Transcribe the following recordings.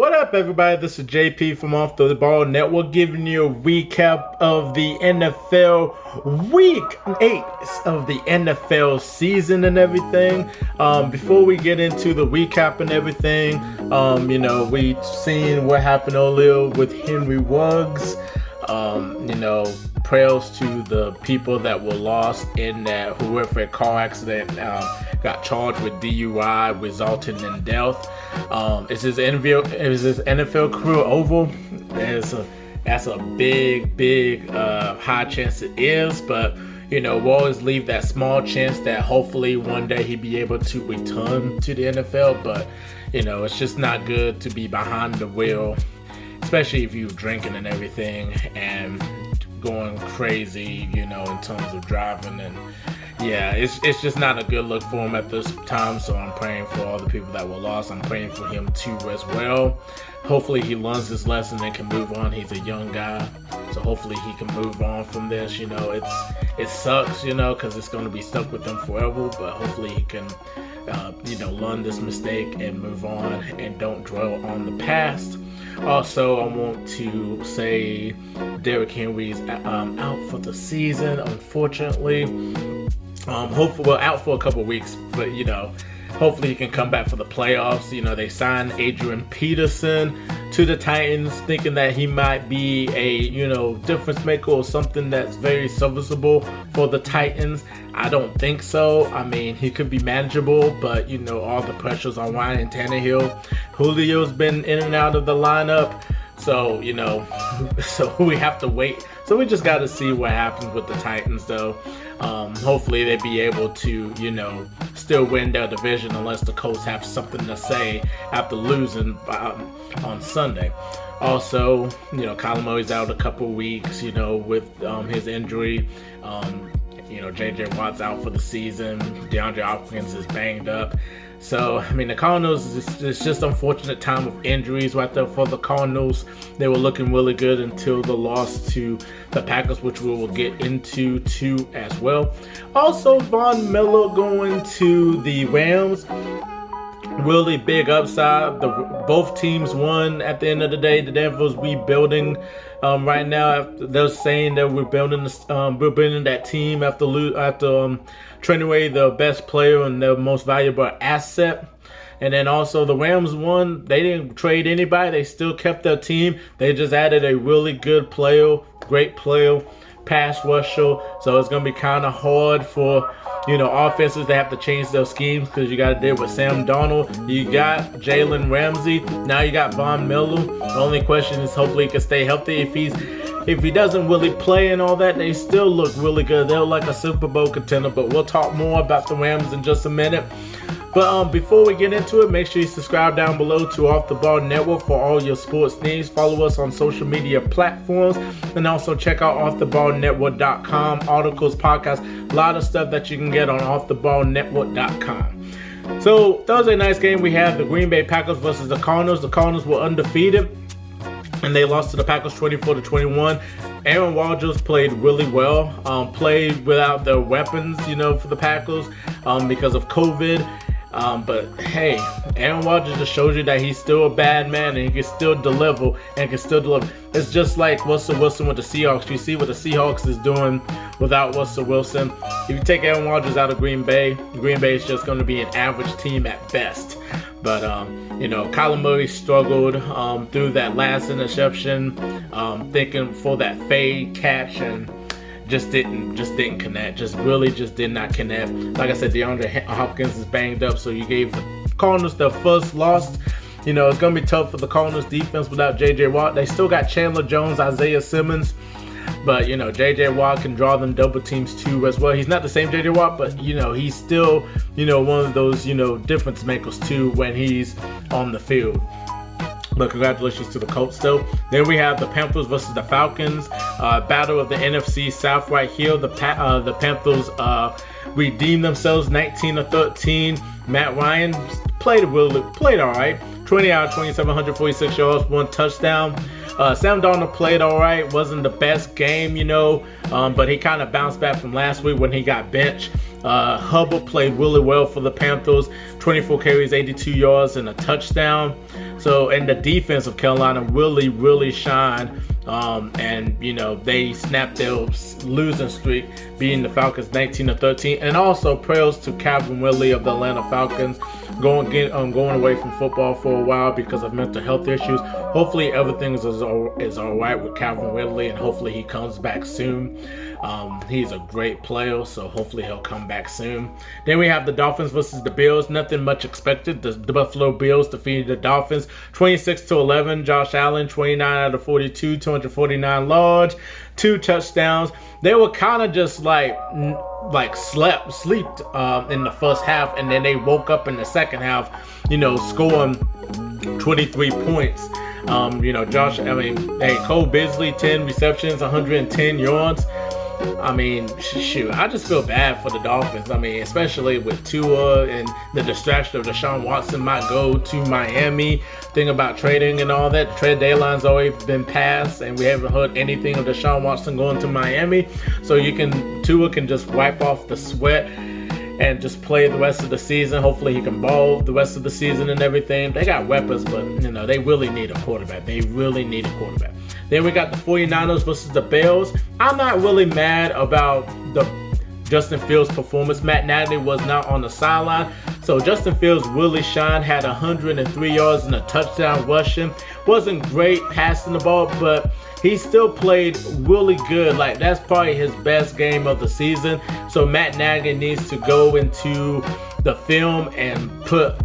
What up, everybody? This is JP from Off the Ball Network, giving you a recap of the NFL Week 8 of the NFL season and everything. Before we get into the recap and everything, we seen what happened earlier with Henry Ruggs. Prayers to the people that were lost in that horrific car accident. Got charged with DUI, resulting in death. Is his NFL career over? That's a big high chance it is, but we'll always leave that small chance that hopefully one day he'd be able to return to the NFL. But it's just not good to be behind the wheel, especially if you're drinking and everything and going crazy, in terms of driving. And it's just not a good look for him at this time. So I'm praying for all the people that were lost. I'm praying for him too as well. Hopefully he learns this lesson and can move on. He's a young guy, so hopefully he can move on from this. It sucks, because it's going to be stuck with him forever. But hopefully he can, learn this mistake and move on and don't dwell on the past. Also, I want to say Derrick Henry's out for the season, unfortunately. Hopefully, out for a couple weeks, but hopefully he can come back for the playoffs. They signed Adrian Peterson to the Titans, thinking that he might be a difference maker or something that's very serviceable for the Titans. I don't think so. I mean, he could be manageable, but all the pressures on Ryan Tannehill. Julio's been in and out of the lineup, so so we have to wait. So we just got to see what happens with the Titans, though. Hopefully they be able to still win their division, unless the Colts have something to say after losing on Sunday. Also, Kyler Murray's out a couple weeks, with his injury. J.J. Watt's out for the season. DeAndre Hopkins is banged up. So, the Cardinals, it's just unfortunate time of injuries right there for the Cardinals. They were looking really good until the loss to the Packers, which we will get into too as well. Also, Von Miller going to the Rams. Really big upside. Both teams won at the end of the day. The Denver's rebuilding right now. They're saying that we're building that team after trading away the best player and their most valuable asset. And then also the Rams won. They didn't trade anybody. They still kept their team. They just added a really good player, great player, pass rusher. So it's going to be kind of hard for offenses to have to change their schemes, because you got to deal with Sam Darnold. You got Jalen Ramsey. Now you got Von Miller. The only question is hopefully he can stay healthy. If he doesn't really play and all that, they still look really good. They're like a Super Bowl contender, but we'll talk more about the Rams in just a minute. But before we get into it, make sure you subscribe down below to Off the Ball Network for all your sports needs. Follow us on social media platforms, and also check out offtheballnetwork.com, articles, podcasts, a lot of stuff that you can get on offtheballnetwork.com. So Thursday night's game, we have the Green Bay Packers versus the Cardinals. The Cardinals were undefeated, and they lost to the Packers 24-21. Aaron Rodgers played really well. Played without their weapons, for the Packers because of COVID. But hey, Aaron Rodgers just shows you that he's still a bad man, and he can still deliver It's just like Russell Wilson with the Seahawks. You see what the Seahawks is doing without Russell Wilson. If you take Aaron Rodgers out of Green Bay is just going to be an average team at best. But Kyler Murray struggled through that last interception, thinking for that fade catch, and just didn't connect. Just did not connect. Like I said, DeAndre Hopkins is banged up, so you gave the Cardinals their first loss. It's going to be tough for the Cardinals defense without J.J. Watt. They still got Chandler Jones, Isaiah Simmons, but J.J. Watt can draw them double teams too as well. He's not the same J.J. Watt, but he's still one of those difference makers too when he's on the field. But congratulations to the Colts still. Then we have the Panthers versus the Falcons. Battle of the NFC South right here. The Panthers redeemed themselves 19-13. Matt Ryan played all right. 20 out of 27, 146 yards, 1 touchdown. Sam Darnold played all right. Wasn't the best game, but he kind of bounced back from last week when he got benched. Hubbard played really well for the Panthers. 24 carries, 82 yards, and a touchdown. So, and the defense of Carolina really shined. And they snapped their losing streak, beating the Falcons 19-13. And also prayers to Calvin Ridley of the Atlanta Falcons, going away from football for a while because of mental health issues. Hopefully everything is all right with Calvin Ridley, and hopefully he comes back soon. He's a great player, so hopefully he'll come back soon. Then we have the Dolphins versus the Bills. Nothing much expected. The Buffalo Bills defeated the Dolphins 26-11. Josh Allen, 29 out of 42, 249 yards, 2 touchdowns. They were kind of just like slept in the first half, and then they woke up in the second half, scoring 23 points. Cole Beasley, 10 receptions, 110 yards. I just feel bad for the Dolphins. Especially with Tua and the distraction of Deshaun Watson might go to Miami. Thing about trading and all that, the trade deadline's already been passed, and we haven't heard anything of Deshaun Watson going to Miami. So Tua can just wipe off the sweat and just play the rest of the season. Hopefully he can ball the rest of the season and everything. They got weapons, but they really need a quarterback. Then we got the 49ers versus the Bills. I'm not really mad about the Justin Fields' performance. Matt Nagy was not on the sideline, so Justin Fields really shined, had 103 yards and a touchdown rushing. Wasn't great passing the ball, but he still played really good. That's probably his best game of the season. So Matt Nagy needs to go into the film and put,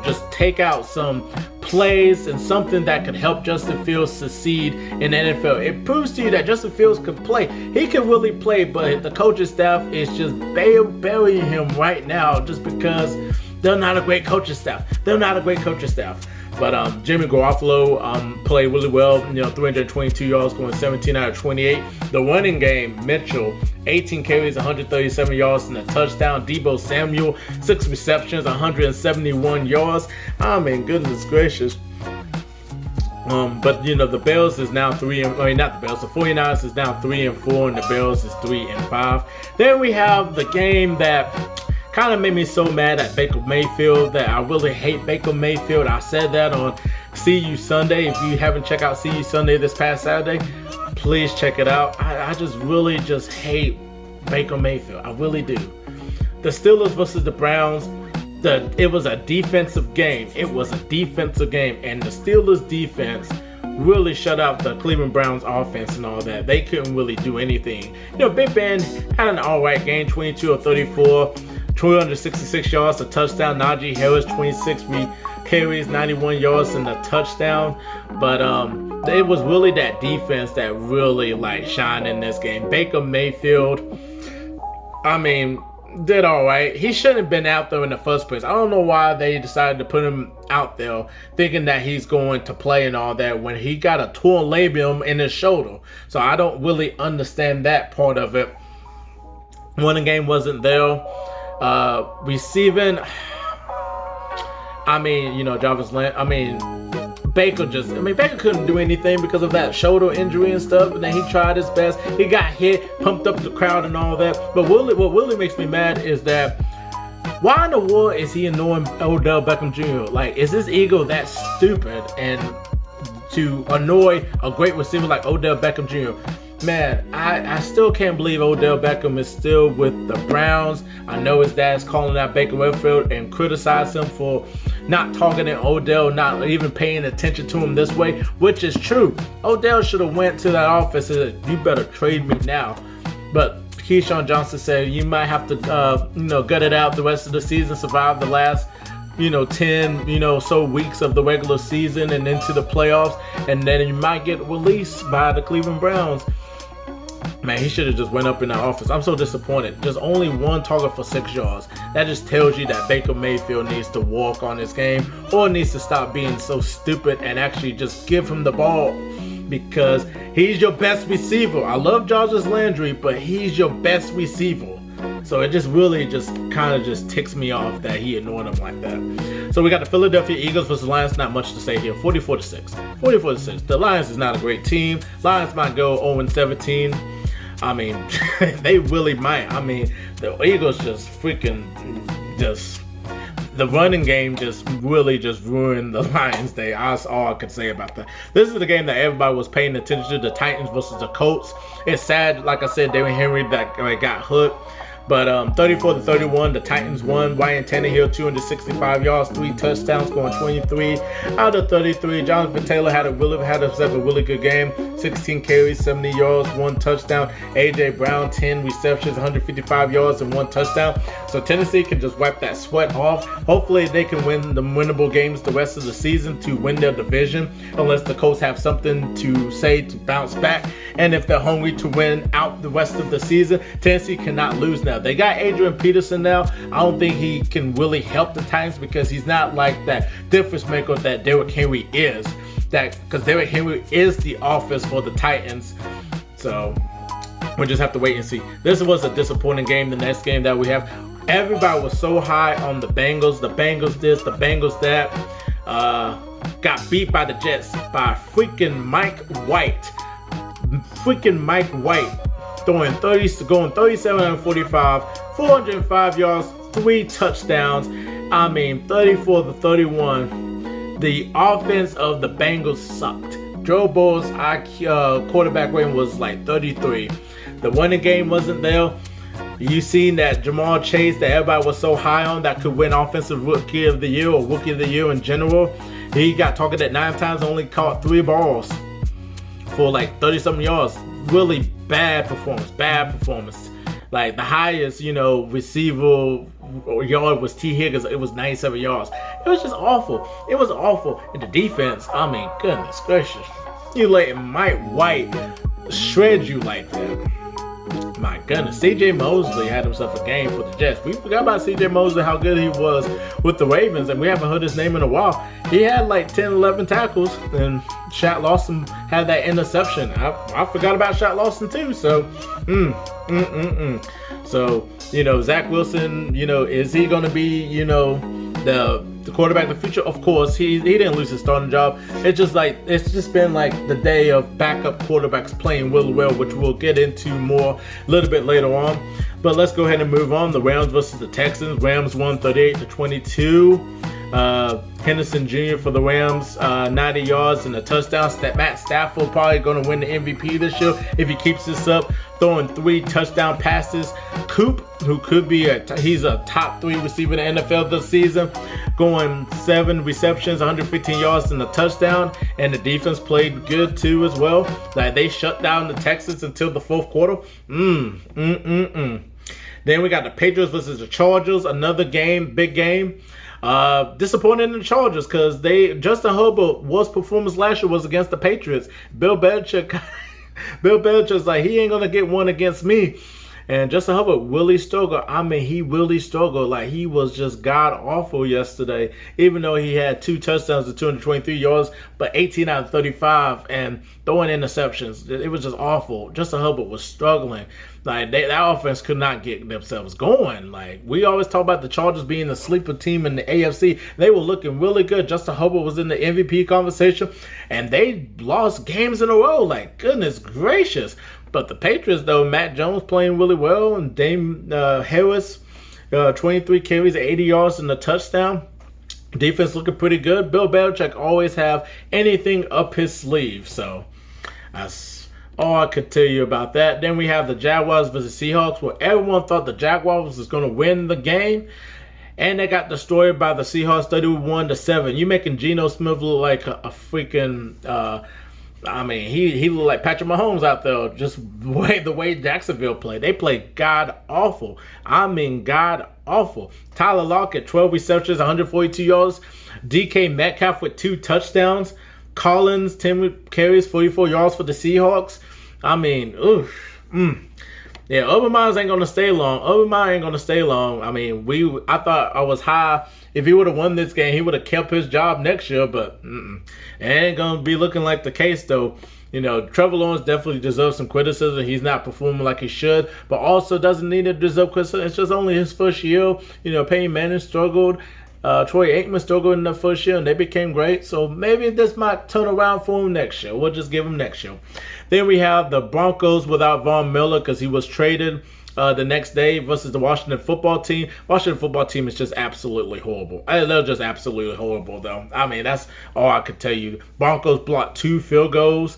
just take out some plays and something that could help Justin Fields succeed in the NFL. It proves to you that Justin Fields can play. He can really play, but the coaching staff is just burying him right now just because they're not a great coaching staff. But Jimmy Garoppolo played really well, 322 yards, going 17 out of 28. The running game, Mitchell, 18 carries, 137 yards, and a touchdown. Deebo Samuel, 6 receptions, 171 yards. Goodness gracious. But the Bills is now the 49ers is now 3-4, and the Bills is 3-5. Then we have the game that kind of made me so mad at Baker Mayfield, that I really hate Baker Mayfield. I said that on See You Sunday. If you haven't checked out See You Sunday this past Saturday, please check it out. I really hate Baker Mayfield. I really do. The Steelers versus the Browns, it was a defensive game. And the Steelers defense really shut out the Cleveland Browns offense and all that. They couldn't really do anything. Big Ben had an alright game, 22 of 34. 266 yards, a touchdown. Najee Harris, 26 carries, 91 yards, and a touchdown. But it was really that defense that really shined in this game. Baker Mayfield, did all right. He shouldn't have been out there in the first place. I don't know why they decided to put him out there thinking that he's going to play and all that when he got a torn labrum in his shoulder. So I don't really understand that part of it. Running game wasn't there. Receiving, Jarvis Land, Baker couldn't do anything because of that shoulder injury and stuff, and then he tried his best. He got hit, pumped up the crowd and all that. But what really makes me mad is that why in the world is he annoying Odell Beckham Jr.? Is his ego that stupid and to annoy a great receiver like Odell Beckham Jr.? Man, I still can't believe Odell Beckham is still with the Browns. I know his dad's calling out Baker Mayfield and criticize him for not targeting Odell, not even paying attention to him this way, which is true. Odell should have went to that office and said, "You better trade me now." But Keyshawn Johnson said, "You might have to, gut it out the rest of the season, survive the last 10, so weeks of the regular season and into the playoffs, and then you might get released by the Cleveland Browns." Man, he should have just went up in the office. I'm so disappointed. Just only one target for 6 yards. That just tells you that Baker Mayfield needs to walk on his game or needs to stop being so stupid and actually just give him the ball, because he's your best receiver. I love Jarvis Landry, but he's your best receiver. So it just really kind of ticks me off that he ignored him like that. So we got the Philadelphia Eagles versus Lions. Not much to say here. 44-6. 44-6. The Lions is not a great team. Lions might go 0-17. I mean, they really might. I mean, the Eagles just the running game just really just ruined the Lions' day. That's all I could say about that. This is the game that everybody was paying attention to, the Titans versus the Colts. It's sad, like I said, Derrick Henry that got hooked. But 34-31, the Titans won. Ryan Tannehill, 265 yards, 3 touchdowns, scoring 23 out of 33. Jonathan Taylor had himself a really good game. 16 carries, 70 yards, 1 touchdown. A.J. Brown, 10 receptions, 155 yards, and 1 touchdown. So Tennessee can just wipe that sweat off. Hopefully they can win the winnable games the rest of the season to win their division, unless the Colts have something to say to bounce back. And if they're hungry to win out the rest of the season, Tennessee cannot lose now. They got Adrian Peterson now. I don't think he can really help the Titans because he's not like that difference maker that Derrick Henry is. Because Derrick Henry is the offense for the Titans. So we'll just have to wait and see. This was a disappointing game. The next game that we have, everybody was so high on the Bengals. The Bengals this, the Bengals that. Got beat by the Jets by freaking Mike White. Going 37-45, 405 yards, 3 touchdowns. I mean, 34-31. The offense of the Bengals sucked. Jabwas' quarterback rating was like 33. The winning game wasn't there. You seen that Jamar Chase that everybody was so high on that could win Offensive Rookie of the Year or Rookie of the Year in general. He got targeted 9 times, only caught 3 balls for like 30-something yards. Really bad performance. Like the highest, receiver yard was T. Higgins. It was 97 yards. It was just awful. And the defense, I mean, goodness gracious. You letting Mike White shred you like that. My goodness. C.J. Mosley had himself a game for the Jets. We forgot about C.J. Mosley, how good he was with the Ravens, and we haven't heard his name in a while. He had like 10, 11 tackles, and Shaq Lawson had that interception. I forgot about Shaq Lawson too, so So, Zach Wilson, is he going to be, the quarterback of the future? Of course, he didn't lose his starting job. It's just been like the day of backup quarterbacks playing really well, which we'll get into more a little bit later on. But let's go ahead and move on. The Rams versus the Texans. Rams won 38-22. Henderson Jr. for the Rams, 90 yards and a touchdown. Matt Stafford probably going to win the MVP this year if he keeps this up, throwing 3 touchdown passes. Coop, who could be he's a top 3 receiver in the NFL this season, going 7 receptions, 115 yards and a touchdown. And the defense played good too as well. Like they shut down the Texans until the 4th quarter. Then we got the Patriots versus the Chargers, another game, big game. Disappointed in the Chargers because Justin Herbert was performance last year was against the Patriots. Bill Belichick's like, he ain't gonna get one against me. And Justin Herbert really struggled. I mean, he really struggled. Like, he was just god-awful yesterday, even though he had 2 touchdowns to 223 yards, but 18 out of 35 and throwing interceptions. It was just awful. Justin Herbert was struggling. Like, that offense could not get themselves going. Like, we always talk about the Chargers being the sleeper team in the AFC. They were looking really good. Justin Herbert was in the MVP conversation, and they lost games in a row. Like, goodness gracious. But the Patriots, though, Matt Jones playing really well, and Dame Harris, 23 carries, 80 yards, and a touchdown. Defense looking pretty good. Bill Belichick always have anything up his sleeve. So that's all I could tell you about that. Then we have the Jaguars versus Seahawks, where everyone thought the Jaguars was going to win the game. And they got destroyed by the Seahawks 31-7. You making Geno Smith look like a freaking... I mean, he looked like Patrick Mahomes out there, just the way Jacksonville played. They played god-awful. I mean, god-awful. Tyler Lockett, 12 receptions, 142 yards. DK Metcalf with 2 touchdowns. Collins, 10 carries, 44 yards for the Seahawks. I mean, Yeah, Urban Meyers ain't going to stay long. I mean, I thought I was high. If he would have won this game, he would have kept his job next year, but it ain't going to be looking like the case, though. Trevor Lawrence definitely deserves some criticism. He's not performing like he should, but also doesn't need to deserve criticism. It's just only his first year. Peyton Manning struggled. Troy Aikman struggled in the first year, and they became great. So maybe this might turn around for him next year. We'll just give him next year. Then we have the Broncos without Von Miller because he was traded the next day versus the Washington football team. Washington football team is just absolutely horrible. They're just absolutely horrible, though. I mean, that's all I could tell you. Broncos blocked 2 field goals.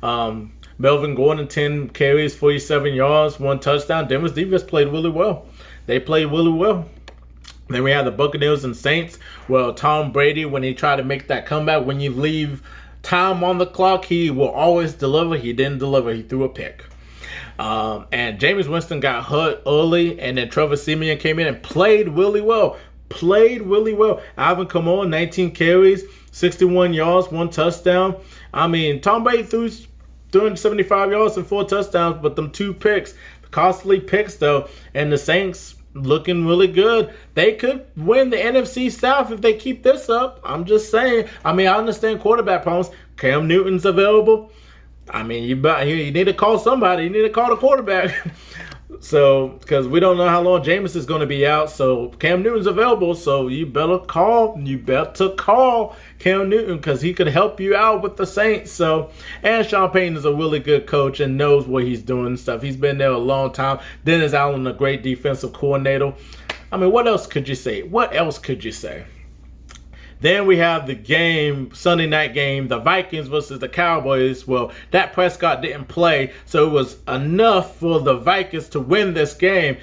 Melvin Gordon, 10 carries, 47 yards, 1 touchdown. Denver's defense played really well. They played really well. Then we have the Buccaneers and Saints. Well, Tom Brady, when he tried to make that comeback, when you leave time on the clock, he will always deliver. He didn't deliver. He threw a pick. And Jameis Winston got hurt early, and then Trevor Siemian came in and played really well. Alvin Kamara, 19 carries, 61 yards, 1 touchdown. I mean, Tom Brady threw 275 yards and 4 touchdowns, but them 2 picks, costly picks though, and the Saints looking really good. They could win the NFC South if they keep this up. I'm just saying. I mean, I understand quarterback problems. Cam Newton's available. I mean, you need to call somebody. You need to call the quarterback. So, because we don't know how long Jameis is going to be out. So, Cam Newton's available. So, you better call Cam Newton because he could help you out with the Saints. So, and Sean Payton is a really good coach and knows what he's doing and stuff. He's been there a long time. Dennis Allen, a great defensive coordinator. I mean, what else could you say? Then we have the game, Sunday night game, the Vikings versus the Cowboys. Well, Dak Prescott didn't play, so it was enough for the Vikings to win this game,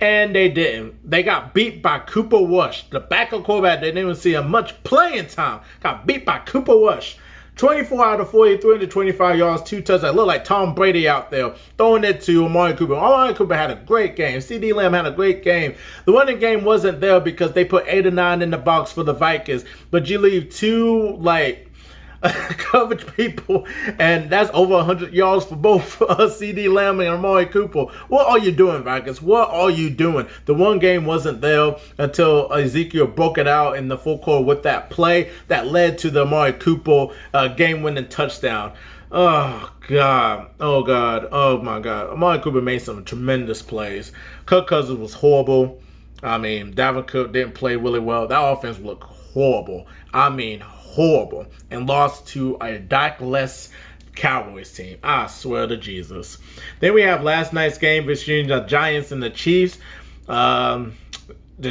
and they didn't. They got beat by Cooper Rush. The backup quarterback didn't even see much playing time. Got beat by Cooper Rush. 24 out of 40, 325 yards, 2 touchdowns. Looked like Tom Brady out there throwing it to Amari Cooper. Amari Cooper had a great game. CD Lamb had a great game. The running game wasn't there because they put 8 or 9 in the box for the Vikings. But you leave 2, coverage people, and that's over 100 yards for both CD Lamb and Amari Cooper. What are you doing, Vikings? What are you doing? The one game wasn't there until Ezekiel broke it out in the full court with that play that led to the Amari Cooper game-winning touchdown. Oh, God. Oh, my God. Amari Cooper made some tremendous plays. Kirk Cousins was horrible. I mean, Dalvin Cook didn't play really well. That offense looked horrible. I mean, horrible. And lost to a Dak-less Cowboys team. I swear to Jesus. Then we have last night's game between the Giants and the Chiefs. The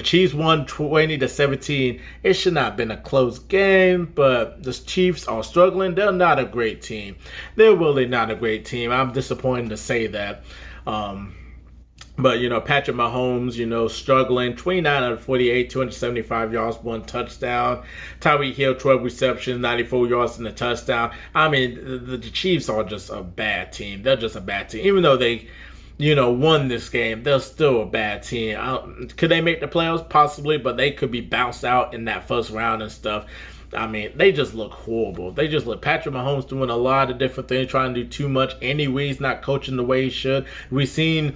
Chiefs won 20-17. It should not have been a close game, but the Chiefs are struggling. They're not a great team. They're really not a great team. I'm disappointed to say that. But, Patrick Mahomes, struggling. 29 out of 48, 275 yards, 1 touchdown. Tyreek Hill, 12 receptions, 94 yards and a touchdown. I mean, the Chiefs are just a bad team. They're just a bad team. Even though they, won this game, they're still a bad team. Could they make the playoffs? Possibly, but they could be bounced out in that first round and stuff. I mean, they just look horrible. Patrick Mahomes doing a lot of different things, trying to do too much. Andy Reid's not coaching the way he should. We see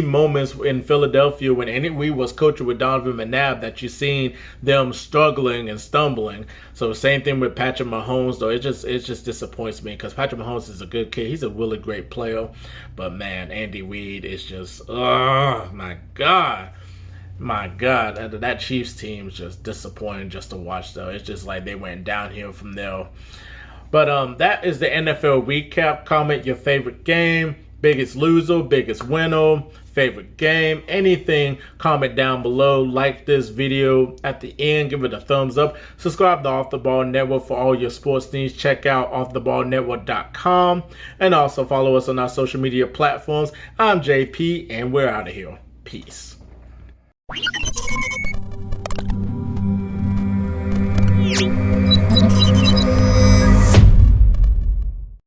moments in Philadelphia when Andy Reid was coaching with Donovan McNabb that you seen them struggling and stumbling. So same thing with Patrick Mahomes, though. It just disappoints me because Patrick Mahomes is a good kid. He's a really great player. But man, Andy Reid is just, oh my God. My God, that Chiefs team is just disappointing just to watch, though. It's just like they went downhill from there. But that is the NFL recap. Comment your favorite game, biggest loser, biggest winner, favorite game, anything. Comment down below. Like this video at the end. Give it a thumbs up. Subscribe to Off the Ball Network for all your sports news. Check out offtheballnetwork.com. And also follow us on our social media platforms. I'm JP, and we're out of here. Peace. You